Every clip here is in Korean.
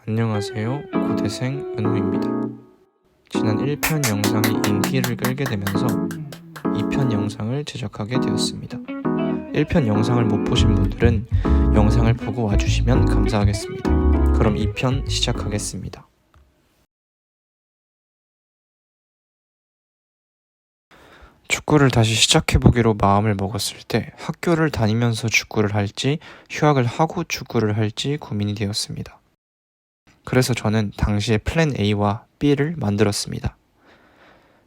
안녕하세요. 고대생 은우입니다. 지난 1편 영상이 인기를 끌게 되면서 2편 영상을 제작하게 되었습니다. 1편 영상을 못 보신 분들은 영상을 보고 와주시면 감사하겠습니다. 그럼 2편 시작하겠습니다. 축구를 다시 시작해보기로 마음을 먹었을 때 학교를 다니면서 축구를 할지 휴학을 하고 축구를 할지 고민이 되었습니다. 그래서 저는 당시에 플랜 A와 B를 만들었습니다.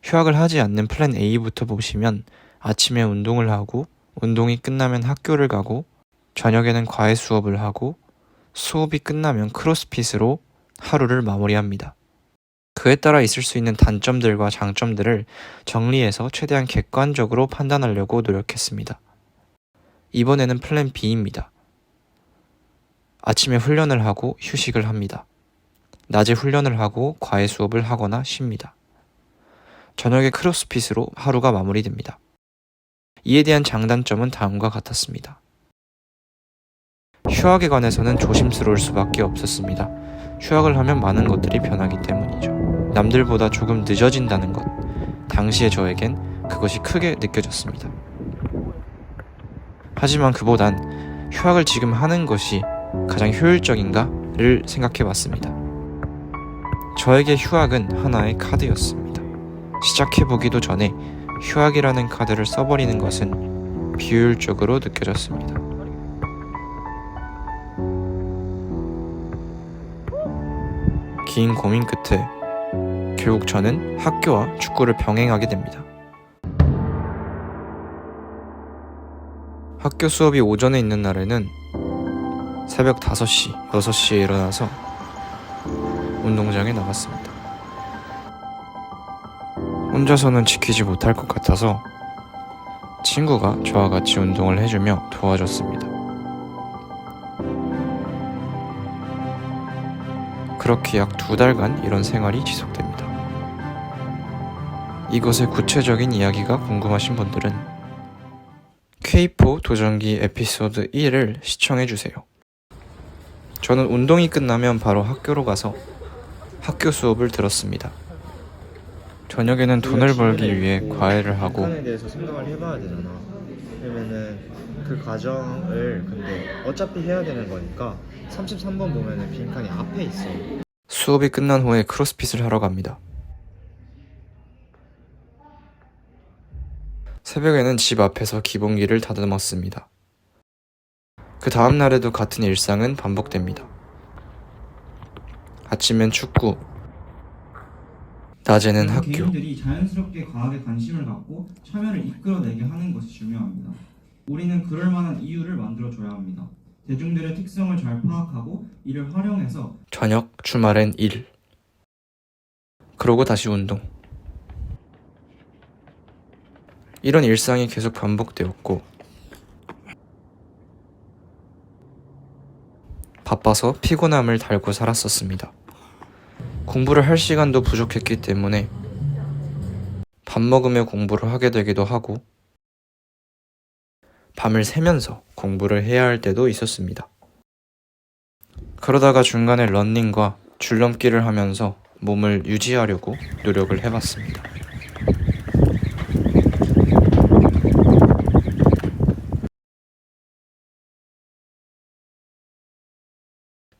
휴학을 하지 않는 플랜 A부터 보시면 아침에 운동을 하고 운동이 끝나면 학교를 가고 저녁에는 과외 수업을 하고 수업이 끝나면 크로스핏으로 하루를 마무리합니다. 그에 따라 있을 수 있는 단점들과 장점들을 정리해서 최대한 객관적으로 판단하려고 노력했습니다. 이번에는 플랜 B입니다. 아침에 훈련을 하고 휴식을 합니다. 낮에 훈련을 하고 과외 수업을 하거나 쉽니다. 저녁에 크로스핏으로 하루가 마무리됩니다. 이에 대한 장단점은 다음과 같았습니다. 휴학에 관해서는 조심스러울 수밖에 없었습니다. 휴학을 하면 많은 것들이 변하기 때문이죠. 남들보다 조금 늦어진다는 것, 당시의 저에겐 그것이 크게 느껴졌습니다. 하지만 그보단 휴학을 지금 하는 것이 가장 효율적인가를 생각해봤습니다. 저에게 휴학은 하나의 카드였습니다. 시작해보기도 전에 휴학이라는 카드를 써버리는 것은 비효율적으로 느껴졌습니다. 긴 고민 끝에 결국 저는 학교와 축구를 병행하게 됩니다. 학교 수업이 오전에 있는 날에는 새벽 5시, 6시에 일어나서 운동장에 나갔습니다. 혼자서는 지키지 못할 것 같아서 친구가 저와 같이 운동을 해주며 도와줬습니다. 그렇게 약 2달간 이런 생활이 지속됩니다. 이것의 구체적인 이야기가 궁금하신 분들은 K4 도전기 에피소드 1을 시청해주세요. 저는 운동이 끝나면 바로 학교로 가서 학교 수업을 들었습니다. 저녁에는 돈을 벌기 위해 과외를 하고 빈칸에 대해서 생각을 해봐야 되잖아. 그러면은 그 과정을 근데 어차피 해야 되는 거니까 33번 보면은 빈칸이 앞에 있어. 수업이 끝난 후에 크로스핏을 하러 갑니다. 새벽에는 집 앞에서 기본기를 다듬었습니다. 그 다음 날에도 같은 일상은 반복됩니다. 아침엔 축구, 낮에는 학교. 개인들이 자연스럽게 과학에 관심을 갖고 참여를 이끌어내게 하는 것이 중요합니다. 우리는 그럴 만한 이유를 만들어줘야 합니다. 대중들의 특성을 잘 파악하고 이를 활용해서 저녁, 주말엔 일. 그러고 다시 운동. 이런 일상이 계속 반복되었고 바빠서 피곤함을 달고 살았었습니다. 공부를 할 시간도 부족했기 때문에 밥 먹으며 공부를 하게 되기도 하고 밤을 새면서 공부를 해야 할 때도 있었습니다. 그러다가 중간에 러닝과 줄넘기를 하면서 몸을 유지하려고 노력을 해봤습니다.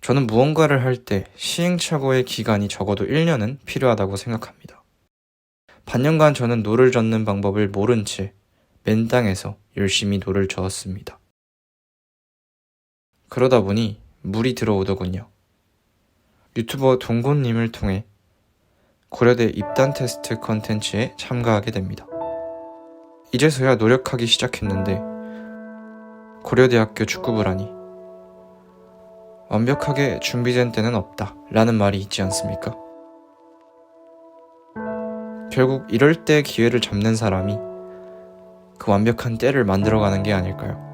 저는 무언가를 할 때 시행착오의 기간이 적어도 1년은 필요하다고 생각합니다. 반년간 저는 노를 젓는 방법을 모른 채 맨 땅에서 열심히 노를 저었습니다. 그러다 보니 물이 들어오더군요. 유튜버 동곤님을 통해 고려대 입단 테스트 컨텐츠에 참가하게 됩니다. 이제서야 노력하기 시작했는데 고려대학교 축구부라니 완벽하게 준비된 때는 없다 라는 말이 있지 않습니까? 결국 이럴 때 기회를 잡는 사람이 그 완벽한 때를 만들어가는 게 아닐까요?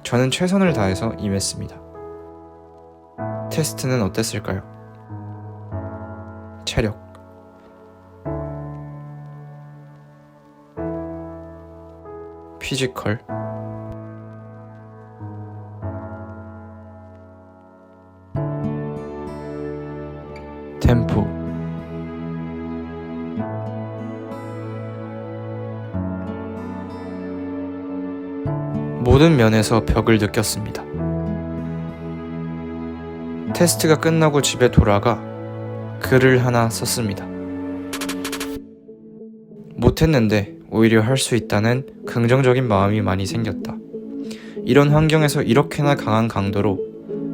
저는 최선을 다해서 임했습니다. 테스트는 어땠을까요? 체력, 피지컬, 템포, 모든 면에서 벽을 느꼈습니다. 테스트가 끝나고 집에 돌아가 글을 하나 썼습니다. 못했는데 오히려 할 수 있다는 긍정적인 마음이 많이 생겼다. 이런 환경에서 이렇게나 강한 강도로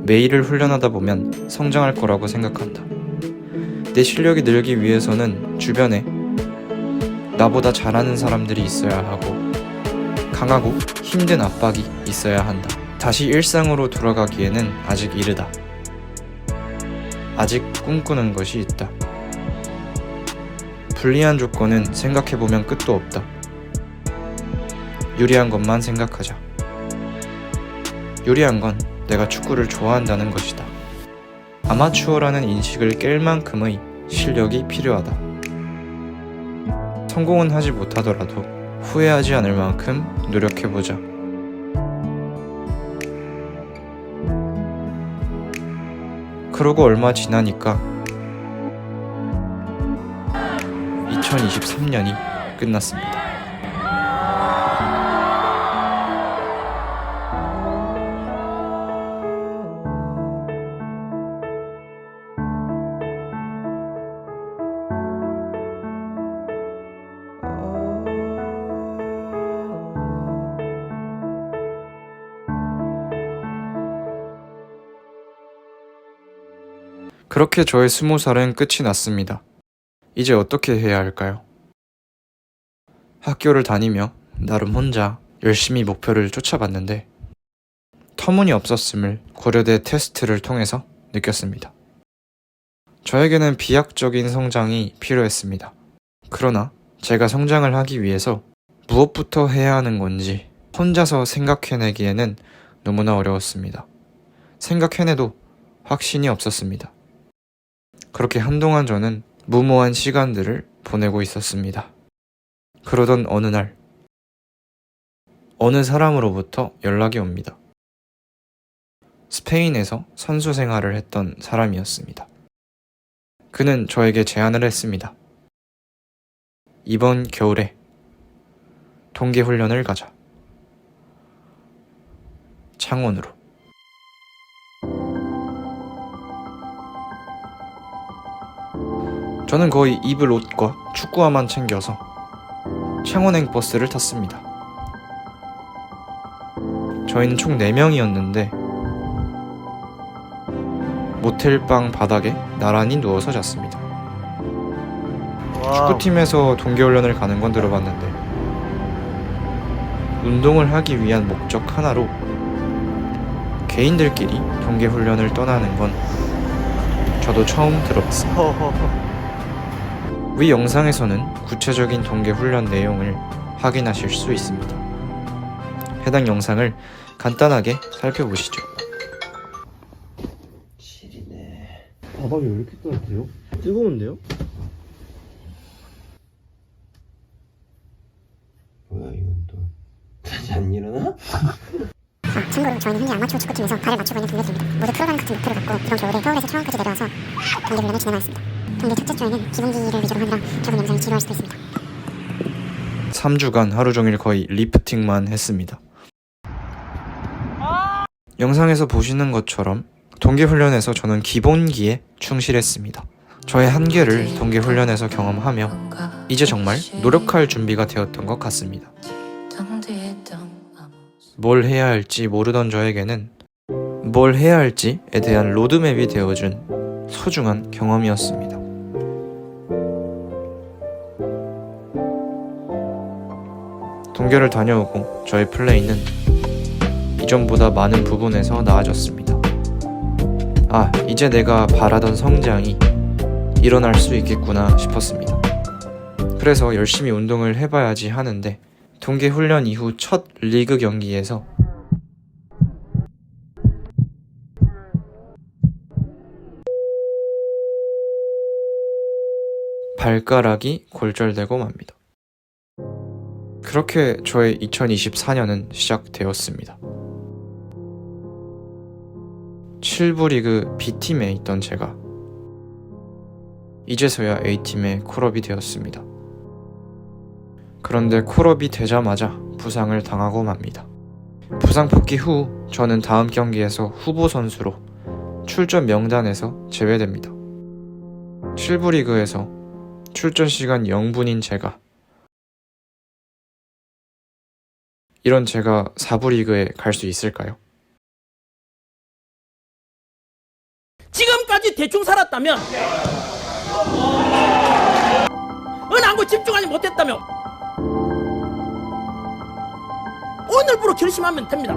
매일을 훈련하다 보면 성장할 거라고 생각한다. 내 실력이 늘기 위해서는 주변에 나보다 잘하는 사람들이 있어야 하고 강하고 힘든 압박이 있어야 한다. 다시 일상으로 돌아가기에는 아직 이르다. 아직 꿈꾸는 것이 있다. 불리한 조건은 생각해보면 끝도 없다. 유리한 것만 생각하자. 유리한 건 내가 축구를 좋아한다는 것이다. 아마추어라는 인식을 깰 만큼의 실력이 필요하다. 성공은 하지 못하더라도 후회하지 않을 만큼 노력해보자. 그러고 얼마 지나니까 2023년이 끝났습니다. 그렇게 저의 20살은 끝이 났습니다. 이제 어떻게 해야 할까요? 학교를 다니며 나름 혼자 열심히 목표를 쫓아봤는데 터무니없었음을 고려대 테스트를 통해서 느꼈습니다. 저에게는 비약적인 성장이 필요했습니다. 그러나 제가 성장을 하기 위해서 무엇부터 해야 하는 건지 혼자서 생각해내기에는 너무나 어려웠습니다. 생각해내도 확신이 없었습니다. 그렇게 한동안 저는 무모한 시간들을 보내고 있었습니다. 그러던 어느 날 어느 사람으로부터 연락이 옵니다. 스페인에서 선수 생활을 했던 사람이었습니다. 그는 저에게 제안을 했습니다. 이번 겨울에 동계훈련을 가자. 창원으로. 저는 거의 입을 옷과 축구화만 챙겨서 창원행 버스를 탔습니다. 저희는 총 4명이었는데 모텔방 바닥에 나란히 누워서 잤습니다. 축구팀에서 동계훈련을 가는 건 들어봤는데 운동을 하기 위한 목적 하나로 개인들끼리 동계훈련을 떠나는 건 저도 처음 들어봤습니다. 위 영상에서는 구체적인 동계훈련 내용을 확인하실 수 있습니다. 해당 영상을 간단하게 살펴보시죠. 지리네. 바닥이 왜 이렇게 따뜻해요? 뜨거운데요? 뭐야 이건 또 다시 안 일어나? 참고로 저희는 현재 아마추어 축구팀에서 발을 맞추고 있는 동료들입니다. 모두 프로그램 같은 목표를 갖고 이번 겨울에 서울에서 창원까지 내려와서 동계훈련을 진행하였습니다. 동계 첫째 주에는 기본기를 위주로 하느라 저번 영상이 지루할 수도 있습니다. 3주간 하루 종일 거의 리프팅만 했습니다. 영상에서 보시는 것처럼 동계훈련에서 저는 기본기에 충실했습니다. 저의 한계를 동계훈련에서 경험하며 이제 정말 노력할 준비가 되었던 것 같습니다. 뭘 해야 할지 모르던 저에게는 뭘 해야 할지에 대한 로드맵이 되어준 소중한 경험이었습니다. 동계를 다녀오고 저의 플레이는 이전보다 많은 부분에서 나아졌습니다. 아, 이제 내가 바라던 성장이 일어날 수 있겠구나 싶었습니다. 그래서 열심히 운동을 해봐야지 하는데 동계훈련 이후 첫 리그 경기에서 발가락이 골절되고 맙니다. 그렇게 저의 2024년은 시작되었습니다. 7부 리그 B팀에 있던 제가 이제서야 A팀의 콜업이 되었습니다. 그런데 콜업이 되자마자 부상을 당하고 맙니다. 부상 복귀 후 저는 다음 경기에서 후보 선수로 출전 명단에서 제외됩니다. 7부 리그에서 출전 시간 0분인 제가, 이런 제가 4부 리그에 갈 수 있을까요? 지금까지 대충 살았다면, 어느 한곳 집중하지 못했다면 오늘부로 결심하면 됩니다.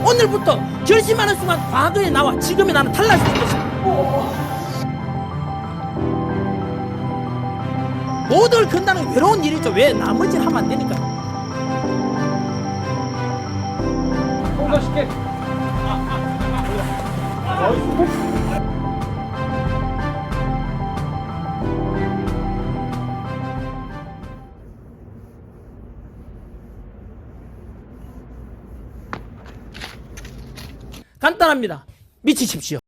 오늘부터 결심하는 순간 과거의 나와 지금의 나는 달라질 것입니다. 모두를 건다는 외로운 일이죠. 왜 나머지는 하면 안 되니까요. 간단합니다. 미치십시오.